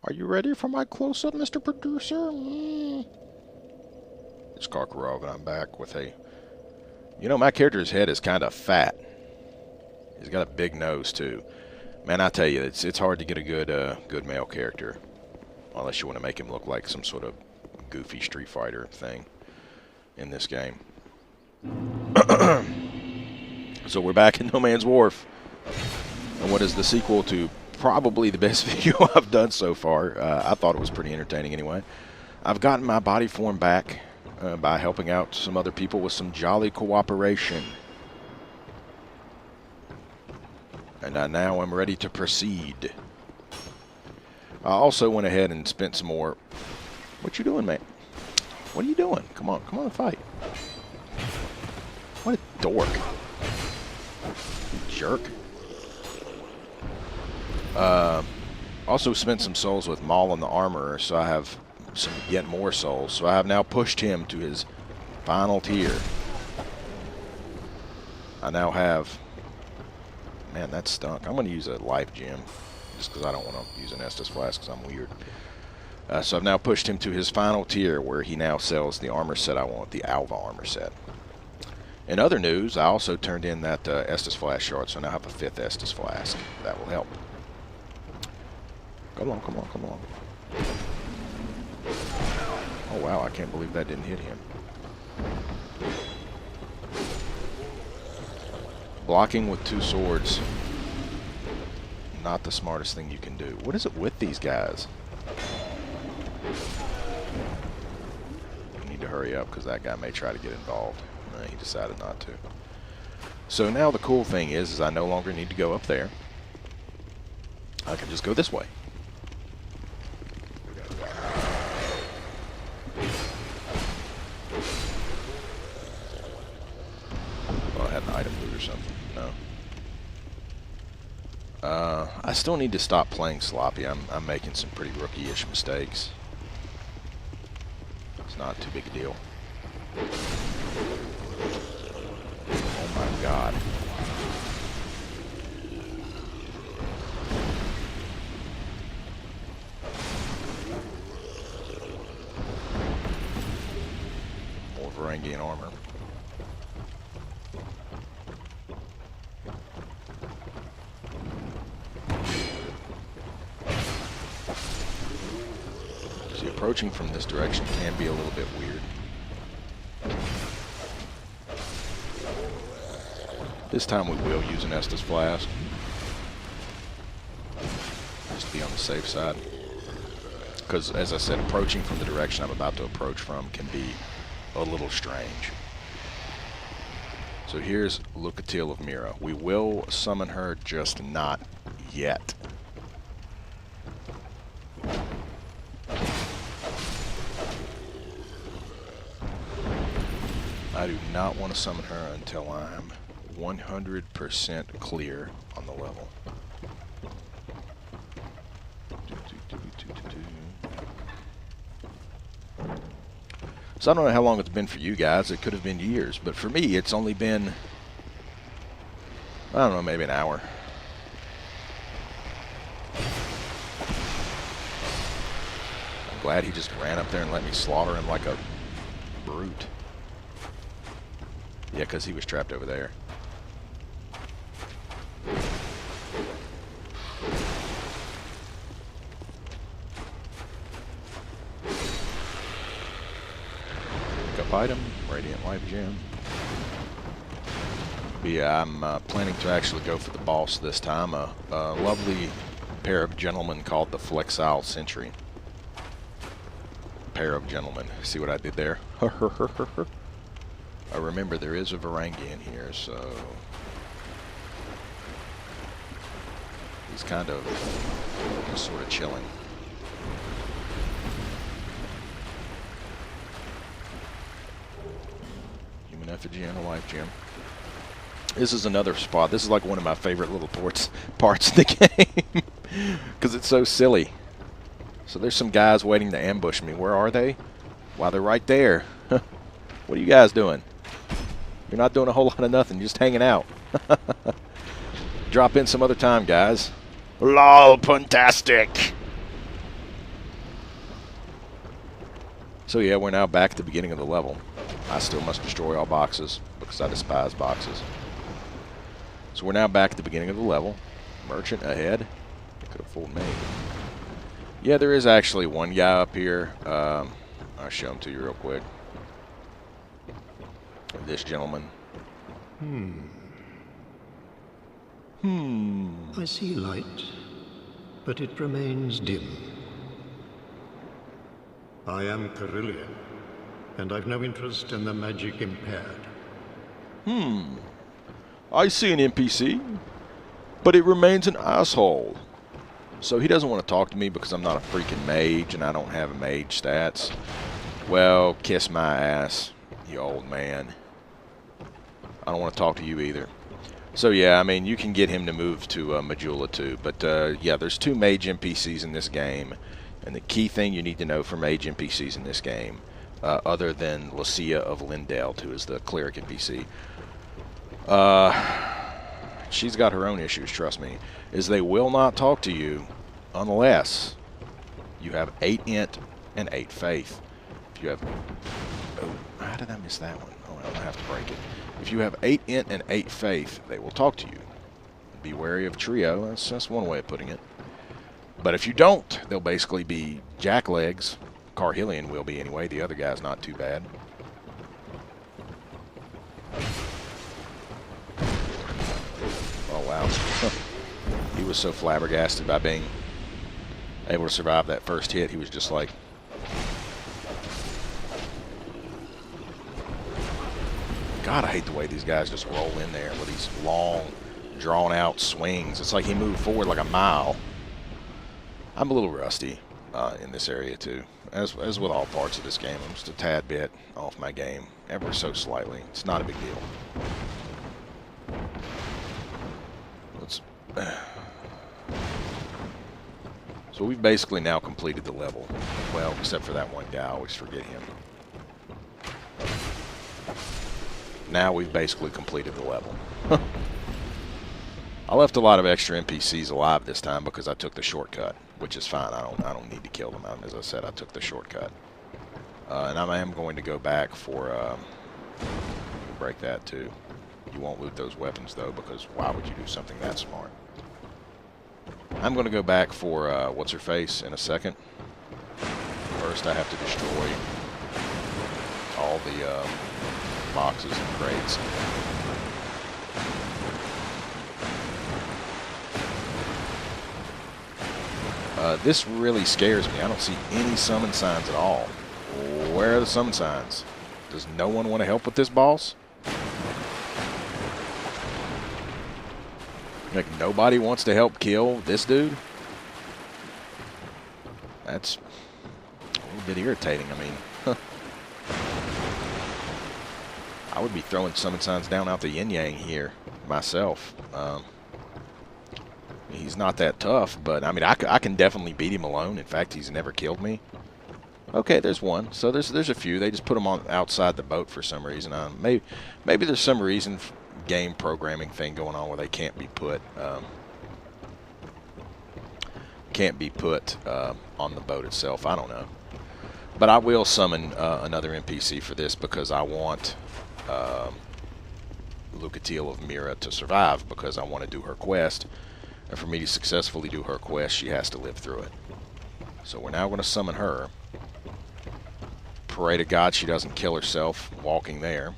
Are you ready for my close-up, Mr. Producer? It's Kark and I'm back with a... You know, my character's head is kind of fat. He's got a big nose, too. Man, I tell you, it's hard to get a good male character. Unless you want to make him look like some sort of goofy Street Fighter thing in this game. So we're back in No Man's Warf. And what is the sequel to probably the best video I've done so far. I thought it was pretty entertaining anyway. I've gotten my body form back by helping out some other people with some jolly cooperation. And I now am ready to proceed. I also went ahead and spent some more... What you doing, man? What are you doing? Come on and fight. What a dork. You jerk. Also spent some souls with Maul and the Armorer, so I have some yet more souls. So I have now pushed him to his final tier. I now have... Man, that stunk. I'm going to use a life gem, just because I don't want to use an Estus Flask, because I'm weird. So I've now pushed him to his final tier, where he now sells the armor set I want, the Alva armor set. In other news, I also turned in that Estus Flask shard, so I now have a 5th Estus Flask. That will help. Come on. Oh, wow, I can't believe that didn't hit him. Blocking with 2 swords. Not the smartest thing you can do. What is it with these guys? I need to hurry up because that guy may try to get involved. He decided not to. So now the cool thing is I no longer need to go up there. I can just go this way. Oh, I had an item loot or something. No. I still need to stop playing sloppy. I'm making some pretty rookie-ish mistakes. It's not too big a deal. Oh my god. More Varangian armor. See, approaching from this direction can be a little bit weird. This time we will use an Estus Flask. Just to be on the safe side. Because, as I said, approaching from the direction I'm about to approach from can be a little strange. So here's Lucatiel of Mira. We will summon her, just not yet. I do not want to summon her until I'm 100% clear on the level. So I don't know how long it's been for you guys. It could have been years, but for me it's only been, I don't know, maybe an hour. I'm glad he just ran up there and let me slaughter him like a brute. Yeah, because he was trapped over there. Pickup item, Radiant Life Gem. But yeah, I'm planning to actually go for the boss this time. A lovely pair of gentlemen called the Flexile Sentry. Pair of gentlemen. See what I did there? Remember, there is a Varangian here, so he's kind of sort of chilling. Human effigy and a life gem. This is another spot. This is like one of my favorite little parts in the game because it's so silly. So there's some guys waiting to ambush me. Where are they? Wow, they're right there. What are you guys doing? You're not doing a whole lot of nothing, just hanging out. Drop in some other time, guys. LOL, fantastic. So yeah, we're now back at the beginning of the level. I still must destroy all boxes because I despise boxes. So we're now back at the beginning of the level. Merchant ahead. Could have fooled me. Yeah, there is actually one guy up here. I'll show him to you real quick. This gentleman. I see light, but it remains dim. I am Carillion, and I've no interest in the magic impaired. I see an NPC, but it remains an asshole. So he doesn't want to talk to me because I'm not a freaking mage and I don't have mage stats. Well, kiss my ass, you old man. I don't want to talk to you either. So yeah, I mean, you can get him to move to Majula too. But yeah, there's 2 mage NPCs in this game. And the key thing you need to know for mage NPCs in this game, other than Lucia of Lindeld, who is the cleric NPC, she's got her own issues, trust me, is they will not talk to you unless you have 8 int and 8 faith. If you have... Oh, how did I miss that one? Oh, I'll have to break it. If you have 8 int and 8 faith, they will talk to you. Be wary of trio. That's one way of putting it. But if you don't, they'll basically be jacklegs. Carhillion will be anyway. The other guy's not too bad. Oh, wow. He was so flabbergasted by being able to survive that first hit. He was just like... God, I hate the way these guys just roll in there with these long, drawn-out swings. It's like he moved forward like a mile. I'm a little rusty in this area too, as with all parts of this game. I'm just a tad bit off my game, ever so slightly. It's not a big deal. Let's. So we've basically now completed the level. Well, except for that one guy, I always forget him. Now we've basically completed the level. I left a lot of extra NPCs alive this time because I took the shortcut, which is fine. I don't need to kill them. As I said, I took the shortcut, and I am going to go back for break that too. You won't loot those weapons though, because why would you do something that smart? I'm going to go back for what's her face in a second. First, I have to destroy all the boxes and crates. This really scares me. I don't see any summon signs at all. Where are the summon signs? Does no one want to help with this boss? Like, nobody wants to help kill this dude? That's a little bit irritating. I mean, I would be throwing summon signs down out the yin-yang here myself. He's not that tough, but I mean, I can definitely beat him alone. In fact, he's never killed me. Okay, there's one. So there's a few. They just put them on outside the boat for some reason. Maybe there's some reason, game programming thing going on where they can't be put on the boat itself. I don't know. But I will summon another NPC for this because I want Lucatiel of Mira to survive, because I want to do her quest. And for me to successfully do her quest, she has to live through it. So we're now going to summon her. Pray to God she doesn't kill herself walking there.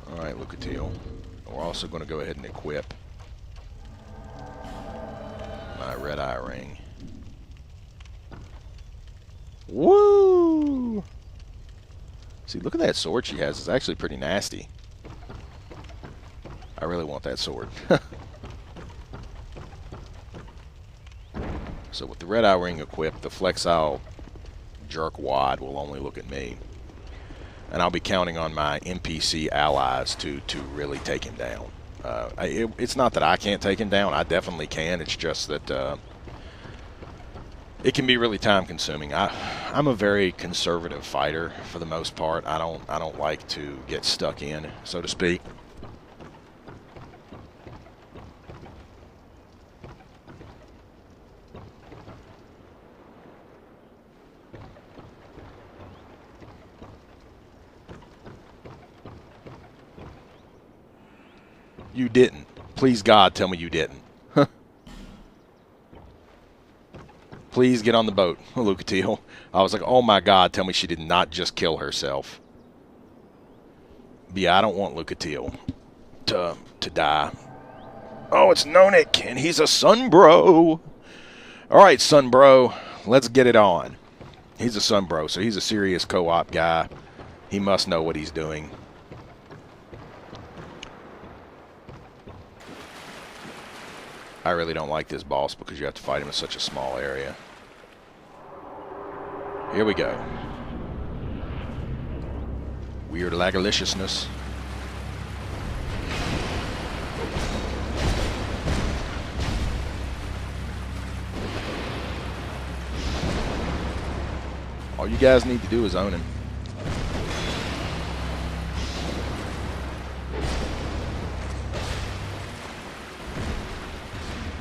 Alright, Lucatiel. We're also going to go ahead and equip my red eye ring. Woo! See, look at that sword she has. It's actually pretty nasty. I really want that sword. So with the red eye ring equipped, the flexile jerkwad will only look at me. And I'll be counting on my NPC allies to really take him down. It's not that I can't take him down. I definitely can. It's just that it can be really time consuming. I'm a very conservative fighter for the most part. I don't like to get stuck in, so to speak. You didn't. Please, God, tell me you didn't. Please get on the boat, Lucatiel. I was like, oh my God, tell me she did not just kill herself. But yeah, I don't want Lucatiel to die. Oh, it's Nonik, and he's a Sunbro. Alright, Sunbro, let's get it on. He's a Sunbro, so he's a serious co-op guy. He must know what he's doing. I really don't like this boss because you have to fight him in such a small area. Here we go. Weird lagaliciousness. All you guys need to do is own him.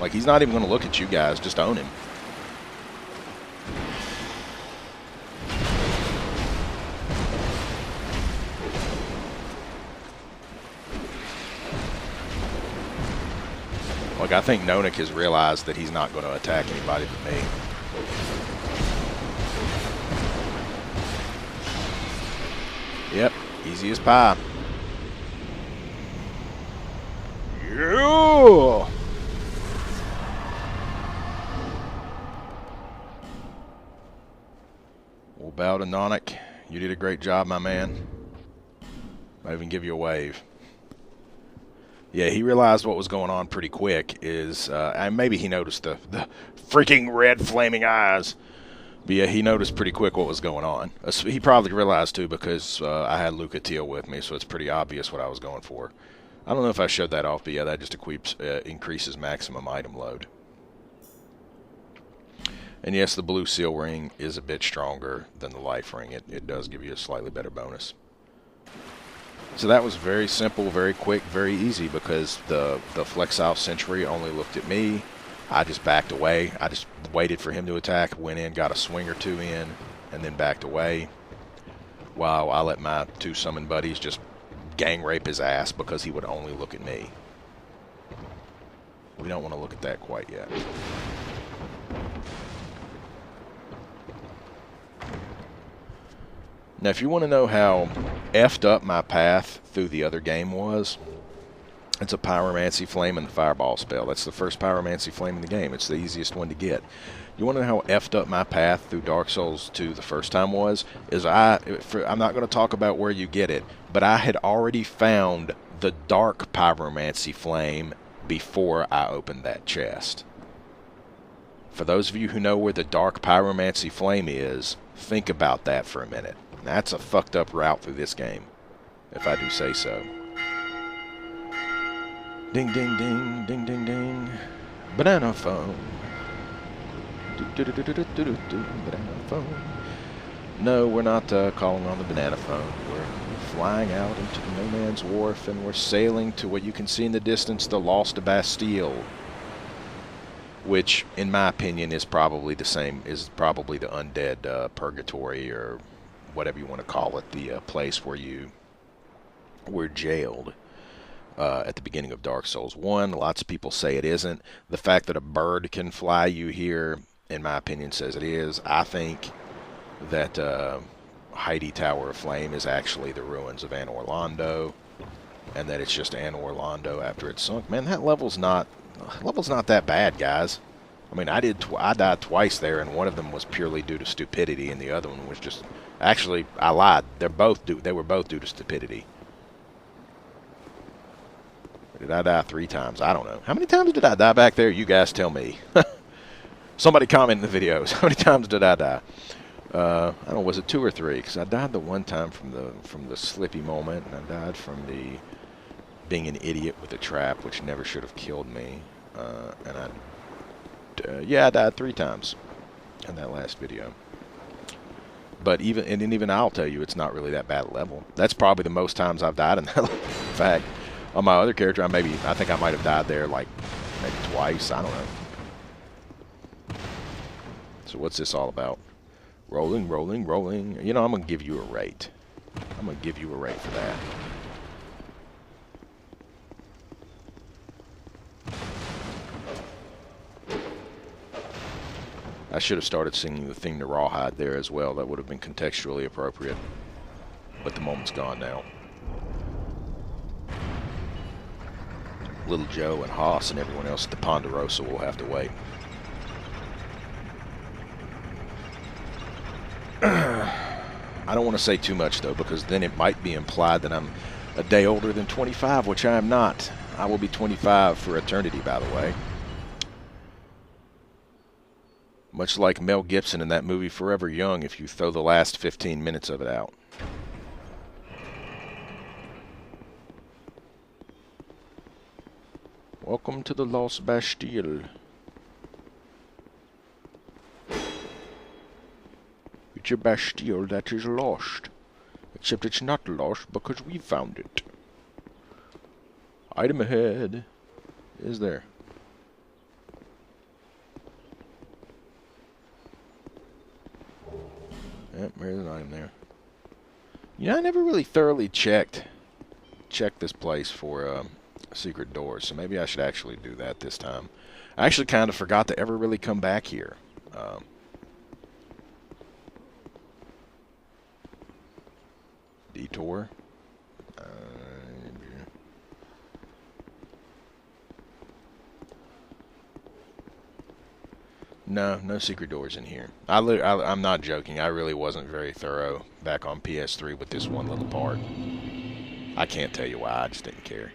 Like, he's not even going to look at you guys. Just own him. Like, I think Nonik has realized that he's not going to attack anybody but me. Yep, easy as pie. Yeah! We'll bow to Nonik. You did a great job, my man. Might even give you a wave. Yeah, he realized what was going on pretty quick. And maybe he noticed the freaking red flaming eyes. But yeah, he noticed pretty quick what was going on. He probably realized too because I had Lucatiel with me, so it's pretty obvious what I was going for. I don't know if I showed that off, but yeah, that just increases maximum item load. And yes, the blue seal ring is a bit stronger than the life ring. It does give you a slightly better bonus. So that was very simple, very quick, very easy because the Flexile Sentry only looked at me. I just backed away. I just waited for him to attack, went in, got a swing or two in, and then backed away. While I let my two summon buddies just gang rape his ass because he would only look at me. We don't want to look at that quite yet. Now, if you want to know how effed up my path through the other game was, it's a Pyromancy Flame and the Fireball spell. That's the first Pyromancy Flame in the game. It's the easiest one to get. You want to know how effed up my path through Dark Souls 2 the first time was? I'm not going to talk about where you get it, but I had already found the Dark Pyromancy Flame before I opened that chest. For those of you who know where the Dark Pyromancy Flame is, think about that for a minute. That's a fucked up route through this game, if I do say so. Ding, ding, ding, ding, ding, ding. Banana phone. Banana phone. No, we're not calling on the banana phone. We're flying out into the No Man's Wharf, and we're sailing to what you can see in the distance, the Lost Bastille. Which, in my opinion, is probably the same, is probably the undead purgatory, or whatever you want to call it, the place where you were jailed at the beginning of Dark Souls 1. Lots of people say it isn't. The fact that a bird can fly you here, in my opinion, says it is. I think that Heidi Tower of Flame is actually the ruins of Anor Londo, and that it's just Anor Londo after it's sunk. Man, that level's not that bad, guys. I mean, I died twice there, and one of them was purely due to stupidity, and the other one was just... Actually, I lied. They were both due to stupidity. Did I die 3 times? I don't know. How many times did I die back there? You guys tell me. Somebody comment in the videos. How many times did I die? I don't know. Was it 2 or 3? Because I died the one time from the slippy moment, and I died from the being an idiot with a trap, which never should have killed me. Yeah, I died 3 times in that last video. But even I'll tell you, it's not really that bad a level. That's probably the most times I've died in that level. In fact, on my other character, I think I might have died there like maybe twice. I don't know. So what's this all about? Rolling, rolling, rolling. You know, I'm going to give you a rate. I'm going to give you a rate for that. I should have started singing the thing to Rawhide there as well. That would have been contextually appropriate. But the moment's gone now. Little Joe and Haas and everyone else at the Ponderosa will have to wait. I don't want to say too much, though, because then it might be implied that I'm a day older than 25, which I am not. I will be 25 for eternity, by the way. Much like Mel Gibson in that movie Forever Young, if you throw the last 15 minutes of it out. Welcome to the Lost Bastille. It's a Bastille that is lost. Except it's not lost because we found it. Item ahead. Is there? Yep, there's an item there. You know, I never really thoroughly checked this place for secret doors, so maybe I should actually do that this time. I actually kind of forgot to ever really come back here. Detour. No secret doors in here. I'm not joking. I really wasn't very thorough back on PS3 with this one little part. I can't tell you why. I just didn't care.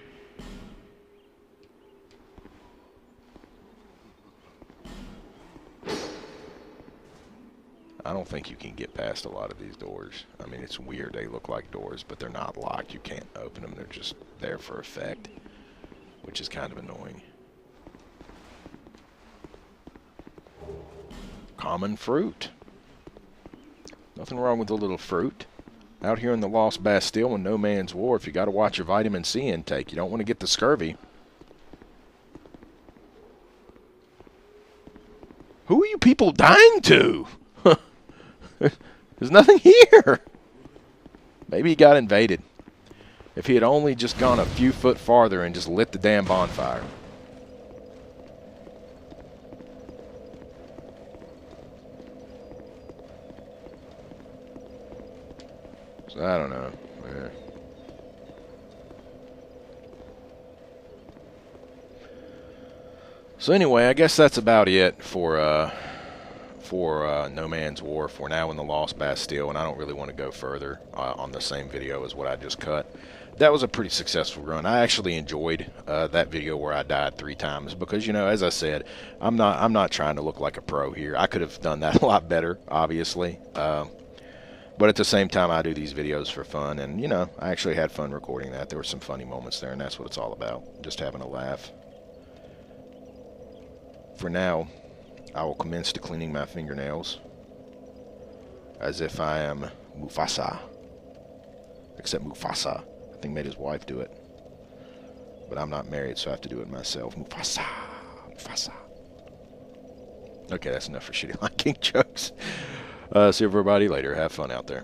I don't think you can get past a lot of these doors. I mean, it's weird. They look like doors, but they're not locked. You can't open them. They're just there for effect, which is kind of annoying. Common fruit. Nothing wrong with a little fruit. Out here in the Lost Bastille in No Man's Warf, you got to watch your vitamin C intake. You don't want to get the scurvy. Who are you people dying to? There's nothing here. Maybe he got invaded. If he had only just gone a few foot farther and just lit the damn bonfire. So I don't know. Yeah. So anyway, I guess that's about it for No Man's Warf. We're now in the Lost Bastille, and I don't really want to go further on the same video as what I just cut. That was a pretty successful run. I actually enjoyed that video where I died 3 times because, you know, as I said, I'm not trying to look like a pro here. I could have done that a lot better, obviously. But at the same time, I do these videos for fun, and, you know, I actually had fun recording that. There were some funny moments there, and that's what it's all about, just having a laugh. For now, I will commence to cleaning my fingernails as if I am Mufasa. Except Mufasa, I think, made his wife do it. But I'm not married, so I have to do it myself. Mufasa. Mufasa. Okay, that's enough for shitty liking jokes. See everybody later. Have fun out there.